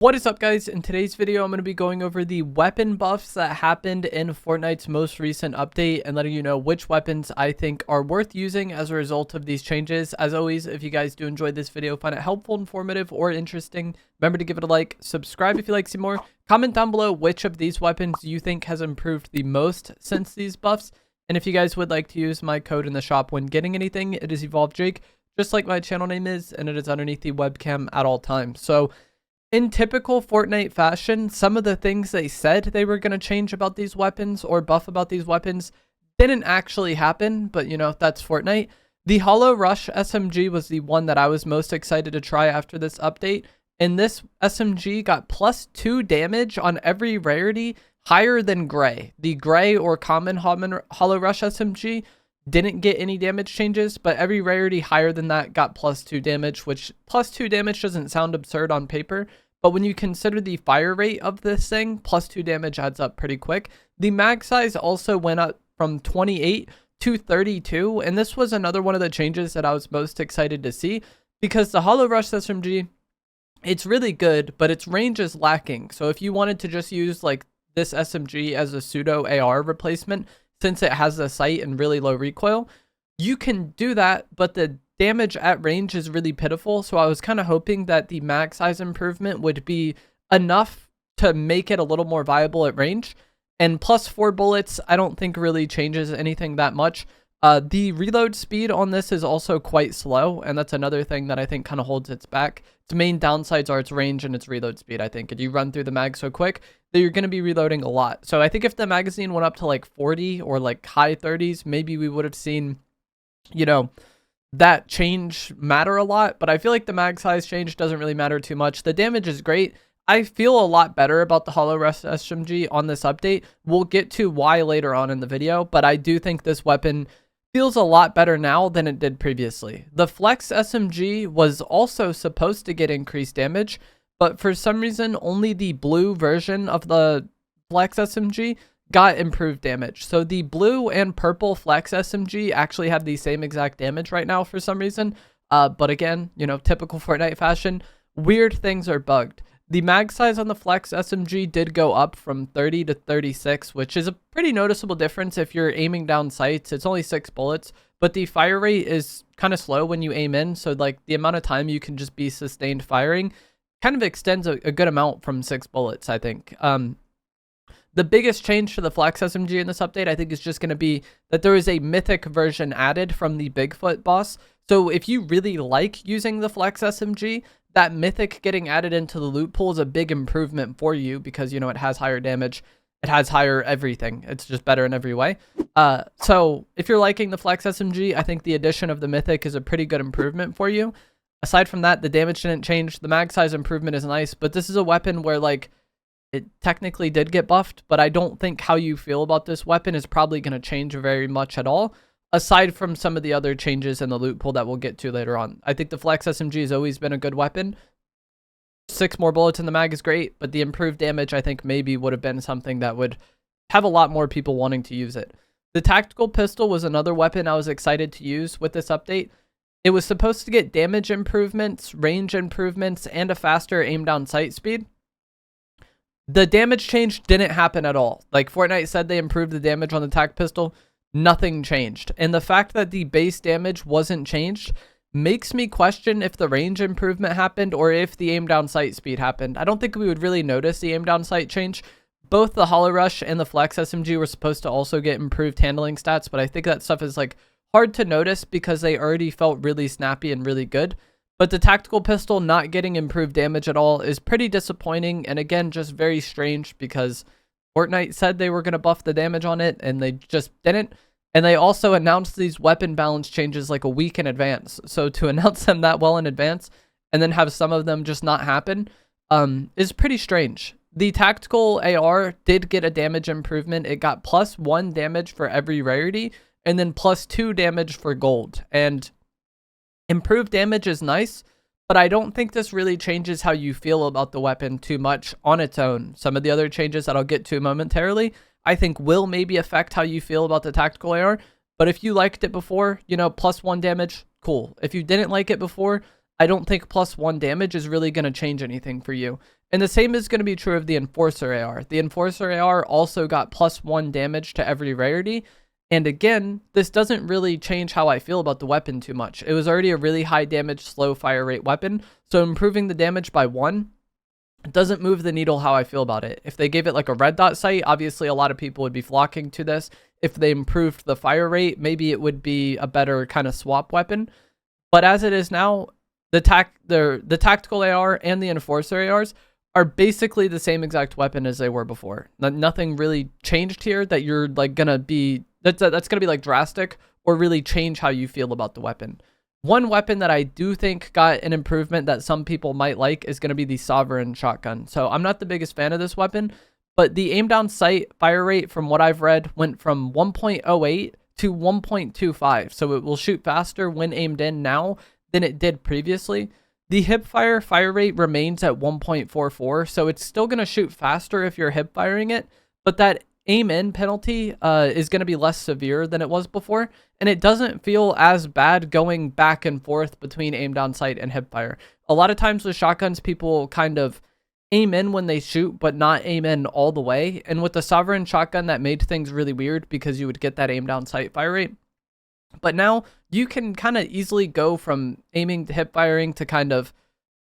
What is up, guys? In today's video, I'm going to be going over the weapon buffs that happened in Fortnite's most recent update and letting you know which weapons I think are worth using as a result of these changes. As always, if you guys do enjoy this video, find it helpful, informative, or interesting, remember to give it a like, subscribe if you like to see more, comment down below which of these weapons you think has improved the most since these buffs. And if you guys would like to use my code in the shop when getting anything, it is EvolvedJake, just like my channel name is, and it is underneath the webcam at all times. So in typical Fortnite fashion, some of the things they said they were going to change about these weapons or buff about these weapons didn't actually happen, but you know, that's Fortnite. The Hollow Rush SMG was the one that I was most excited to try after this update, and this SMG got +2 damage on every rarity higher than Gray. The Gray or common Hollow Rush SMG didn't get any damage changes, but every rarity higher than that got +2 damage, which +2 damage doesn't sound absurd on paper, but when you consider the fire rate of this thing, +2 damage adds up pretty quick. The mag size also went up from 28 to 32, and this was another one of the changes that I was most excited to see, because the Hollow Rush SMG, it's really good, but its range is lacking. So if you wanted to just use like this SMG as a pseudo AR replacement, since it has a sight and really low recoil, you can do that, but the damage at range is really pitiful. So I was kind of hoping that the mag size improvement would be enough to make it a little more viable at range. And +4 bullets, I don't think really changes anything that much. The reload speed on this is also quite slow, and that's another thing that I think kind of holds its back. Its main downsides are its range and its reload speed, I think. And you run through the mag so quick that you're going to be reloading a lot. So I think if the magazine went up to like 40 or like high 30s, maybe we would have seen, you know, that change matter a lot. But I feel like the mag size change doesn't really matter too much. The damage is great. I feel a lot better about the Hollow Rush SMG on this update. We'll get to why later on in the video, but I do think this weapon feels a lot better now than it did previously. The Flex SMG was also supposed to get increased damage, but for some reason, only the blue version of the Flex SMG got improved damage. So the blue and purple Flex SMG actually have the same exact damage right now for some reason. But again, you know, typical Fortnite fashion, weird things are bugged. The mag size on the Flex SMG did go up from 30 to 36, which is a pretty noticeable difference if you're aiming down sights. It's only 6 bullets, but the fire rate is kind of slow when you aim in. So like the amount of time you can just be sustained firing kind of extends a good amount from 6 bullets, I think. The biggest change to the Flex SMG in this update, I think, is just going to be that there is a mythic version added from the Bigfoot boss. So if you really like using the Flex SMG, that mythic getting added into the loot pool is a big improvement for you because, you know, it has higher damage. It has higher everything. It's just better in every way. So if you're liking the Flex SMG, I think the addition of the mythic is a pretty good improvement for you. Aside from that, the damage didn't change. The mag size improvement is nice, but this is a weapon where, like, it technically did get buffed, but I don't think how you feel about this weapon is probably going to change very much at all, aside from some of the other changes in the loot pool that we'll get to later on. I think the Flex SMG has always been a good weapon. 6 more bullets in the mag is great, but the improved damage, I think, maybe would have been something that would have a lot more people wanting to use it. The tactical pistol was another weapon I was excited to use with this update. It was supposed to get damage improvements, range improvements, and a faster aim down sight speed. The damage change didn't happen at all. Like Fortnite said they improved the damage on the tac pistol, nothing changed. And the fact that the base damage wasn't changed makes me question if the range improvement happened or if the aim down sight speed happened. I don't think we would really notice the aim down sight change. Both the Hollow Rush and the Flex SMG were supposed to also get improved handling stats, but I think that stuff is like hard to notice because they already felt really snappy and really good. But the tactical pistol not getting improved damage at all is pretty disappointing, and again, just very strange because Fortnite said they were going to buff the damage on it, and they just didn't. And they also announced these weapon balance changes like a week in advance. So to announce them that well in advance and then have some of them just not happen is pretty strange. The tactical AR did get a damage improvement. It got +1 damage for every rarity and then +2 damage for gold. And improved damage is nice, but I don't think this really changes how you feel about the weapon too much on its own. Some of the other changes that I'll get to momentarily, I think will maybe affect how you feel about the tactical AR. But if you liked it before, you know, +1 damage, cool. If you didn't like it before, I don't think +1 damage is really going to change anything for you. And the same is going to be true of the Enforcer AR. The Enforcer AR also got +1 damage to every rarity. And again, this doesn't really change how I feel about the weapon too much. It was already a really high damage, slow fire rate weapon. So improving the damage by 1 doesn't move the needle how I feel about it. If they gave it like a red dot sight, obviously a lot of people would be flocking to this. If they improved the fire rate, maybe it would be a better kind of swap weapon. But as it is now, the tactical AR and the Enforcer ARs are basically the same exact weapon as they were before. Nothing really changed here that you're like gonna be, that's gonna be like drastic or really change how you feel about the weapon. One weapon that I do think got an improvement that some people might like is going to be the Sovereign Shotgun. So I'm not the biggest fan of this weapon, but the aim down sight fire rate from what I've read went from 1.08 to 1.25. So it will shoot faster when aimed in now than it did previously. The hip fire rate remains at 1.44. So it's still going to shoot faster if you're hip firing it, but that aim in penalty is going to be less severe than it was before, and it doesn't feel as bad going back and forth between aim down sight and hip fire. A lot of times with shotguns, people kind of aim in when they shoot but not aim in all the way, and with the Sovereign Shotgun that made things really weird because you would get that aim down sight fire rate. But now you can kind of easily go from aiming to hip firing to kind of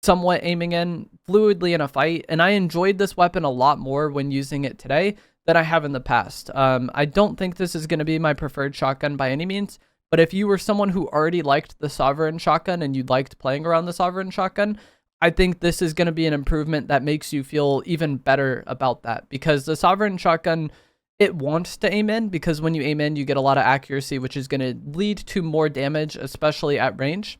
somewhat aiming in fluidly in a fight, and I enjoyed this weapon a lot more when using it today that I have in the past. I don't think this is going to be my preferred shotgun by any means, but if you were someone who already liked the Sovereign Shotgun and you liked playing around the Sovereign Shotgun, I think this is going to be an improvement that makes you feel even better about that, because the Sovereign Shotgun, it wants to aim in, because when you aim in, you get a lot of accuracy, which is going to lead to more damage, especially at range,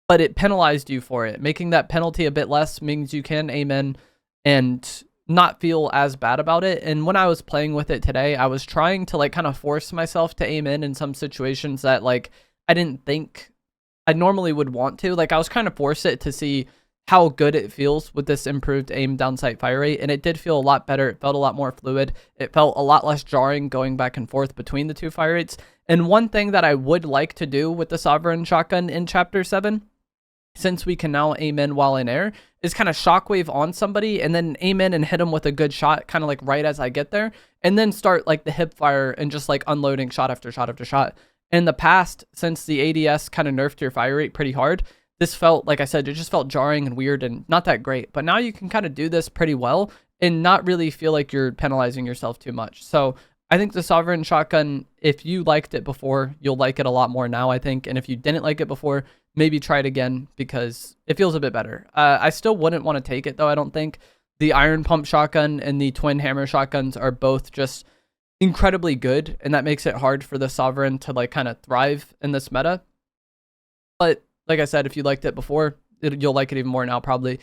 but it penalized you for it. Making that penalty a bit less means you can aim in and not feel as bad about it. And when I was playing with it today, I was trying to like kind of force myself to aim in some situations that like I didn't think I normally would want to. Like I was trying to force it to see how good it feels with this improved aim down sight fire rate, and it did feel a lot better. It felt a lot more fluid. It felt a lot less jarring going back and forth between the two fire rates. And one thing that I would like to do with the Sovereign Shotgun in Chapter 7, since we can now aim in while in air, is kind of shockwave on somebody and then aim in and hit them with a good shot, kind of like right as I get there, and then start like the hip fire and just like unloading shot after shot after shot. In the past, since the ADS kind of nerfed your fire rate pretty hard, this felt, like I said, it just felt jarring and weird and not that great. But now you can kind of do this pretty well and not really feel like you're penalizing yourself too much. So I think the Sovereign Shotgun, if you liked it before, you'll like it a lot more now, I think. And if you didn't like it before, maybe try it again because it feels a bit better. I still wouldn't want to take it, though, I don't think. The Iron Pump Shotgun and the Twin Hammer Shotguns are both just incredibly good, and that makes it hard for the Sovereign to like kind of thrive in this meta. But like I said, if you liked it before, you'll like it even more now, probably.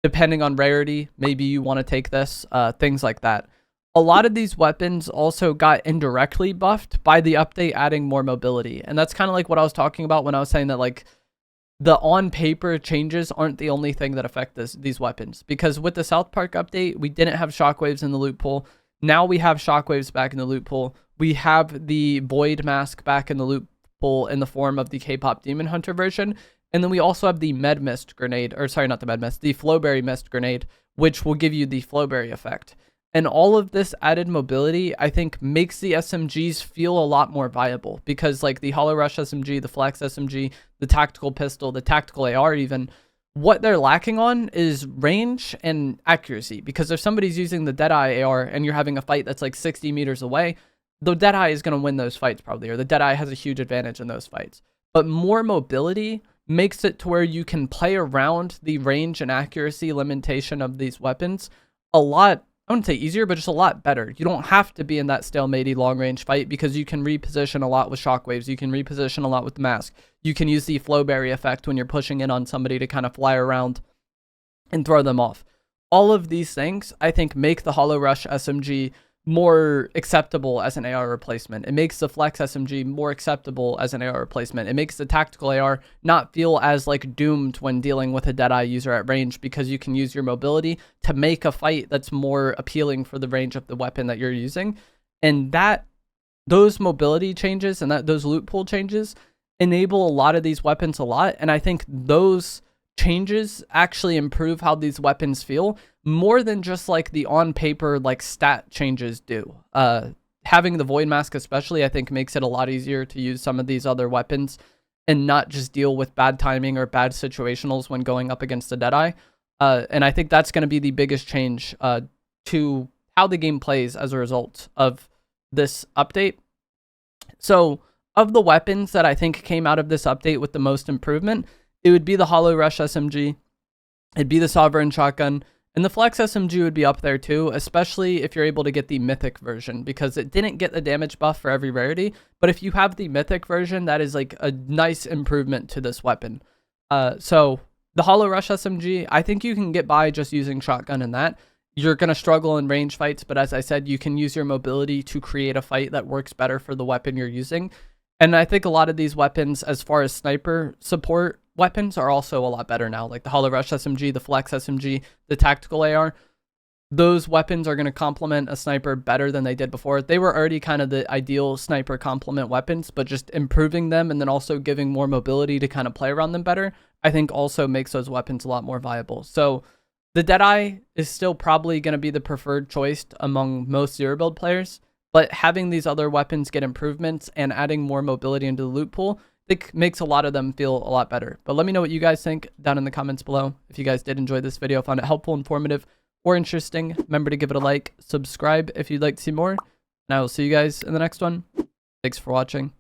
Depending on rarity, maybe you want to take this, things like that. A lot of these weapons also got indirectly buffed by the update adding more mobility. And that's kind of like what I was talking about when I was saying that like the on paper changes aren't the only thing that affect these weapons. Because with the South Park update, we didn't have shockwaves in the loot pool. Now we have shockwaves back in the loot pool. We have the Void Mask back in the loot pool in the form of the KPop Demon Hunter version. And then we also have the Med Mist grenade, or sorry, not the Med Mist, the Flowberry Mist grenade, which will give you the Flowberry effect. And all of this added mobility, I think, makes the SMGs feel a lot more viable, because like the Hollow Rush SMG, the Flex SMG, the Tactical Pistol, the Tactical AR even, what they're lacking on is range and accuracy. Because if somebody's using the Deadeye AR and you're having a fight that's like 60 meters away, the Deadeye is going to win those fights probably, or the Deadeye has a huge advantage in those fights. But more mobility makes it to where you can play around the range and accuracy limitation of these weapons a lot, I wouldn't say easier, but just a lot better. You don't have to be in that stalemate long range fight because you can reposition a lot with shockwaves. You can reposition a lot with the mask. You can use the Flowberry effect when you're pushing in on somebody to kind of fly around and throw them off. All of these things, I think, make the Hollow Rush SMG more acceptable as an AR replacement. It makes the Flex SMG more acceptable as an AR replacement. It makes the Tactical AR not feel as like doomed when dealing with a Deadeye user at range, because you can use your mobility to make a fight that's more appealing for the range of the weapon that you're using. And those mobility changes and those loot pool changes enable a lot of these weapons a lot. And I think those changes actually improve how these weapons feel more than just like the on paper like stat changes do. Having the Void Mask especially, I think, makes it a lot easier to use some of these other weapons and not just deal with bad timing or bad situationals when going up against a Deadeye. And I think that's going to be the biggest change to how the game plays as a result of this update. So of the weapons that I think came out of this update with the most improvement, it would be the Hollow Rush SMG, it'd be the Sovereign Shotgun, and the Flex SMG would be up there too, especially if you're able to get the Mythic version, because it didn't get the damage buff for every rarity. But if you have the Mythic version, that is like a nice improvement to this weapon. So the Hollow Rush SMG, I think you can get by just using shotgun in that. You're going to struggle in range fights, but as I said, you can use your mobility to create a fight that works better for the weapon you're using. And I think a lot of these weapons, as far as sniper support weapons, are also a lot better now. Like the Hollow Rush SMG, the Flex SMG, the Tactical AR. Those weapons are going to complement a sniper better than they did before. They were already kind of the ideal sniper complement weapons, but just improving them and then also giving more mobility to kind of play around them better, I think also makes those weapons a lot more viable. So the Deadeye is still probably going to be the preferred choice among most zero build players. But having these other weapons get improvements and adding more mobility into the loot pool, it makes a lot of them feel a lot better. But let me know what you guys think down in the comments below. If you guys did enjoy this video, found it helpful, informative, or interesting, remember to give it a like, subscribe if you'd like to see more, and I will see you guys in the next one. Thanks for watching.